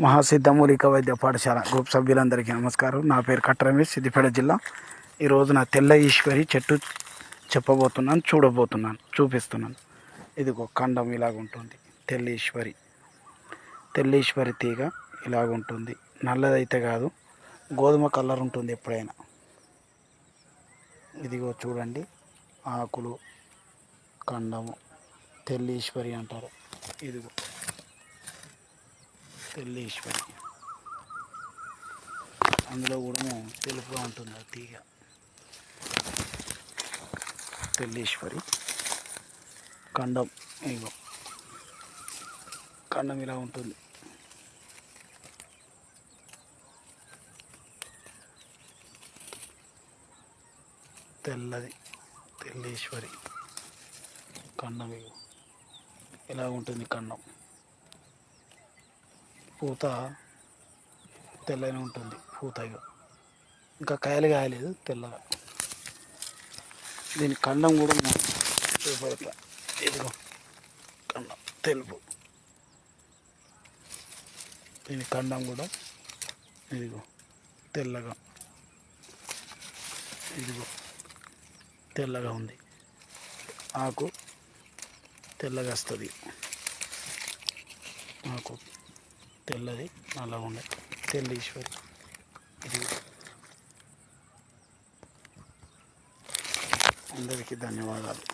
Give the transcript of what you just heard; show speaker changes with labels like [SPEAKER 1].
[SPEAKER 1] మహాసిద్ధమూలిక వైద్య పాఠశాల గ్రూప్ సభ్యులందరికీ నమస్కారం. నా పేరు కట్ట రమేష్, సిద్దిపేట జిల్లా. ఈరోజు నా తెల్ల ఈశ్వరి చెట్టు చూపిస్తున్నాను. ఇదిగో ఖండం ఇలాగుంటుంది. తెల్ల ఈశ్వరి తీగ ఇలాగుంటుంది. నల్లదైతే కాదు, గోధుమ కలర్ ఉంటుంది ఎప్పుడైనా. ఇదిగో చూడండి, ఆకులు, ఖండము, తెల్ల ఈశ్వరి అంటారు. ఇదిగో తెల్ల ఈశ్వరి, అందులో కూడా తెలుపుగా ఉంటుంది ఆ తీగ. తెల్ల ఈశ్వరి ఖండం, ఇగో ఖండం ఇలా ఉంటుంది. తెల్ల ఈశ్వరి ఖండం, ఇగో ఇలా ఉంటుంది ఖండం. పూత తెల్లగానే ఉంటుంది. పూత ఇంకా కాయలు కాయలేదు, తెల్లగా. దీని ఖండం కూడా చూపడతా. ఇదిగో ఖండం తెలుపు. దీని ఖండం కూడా ఇదిగో తెల్లగా, ఇదిగో తెల్లగా ఉంది. ఆకు తెల్లగా వస్తుంది. ఆకు తెల్లది, నల్లగా ఉండే తెల్ల ఈశ్వరి. ఇది అందరికీ ధన్యవాదాలు.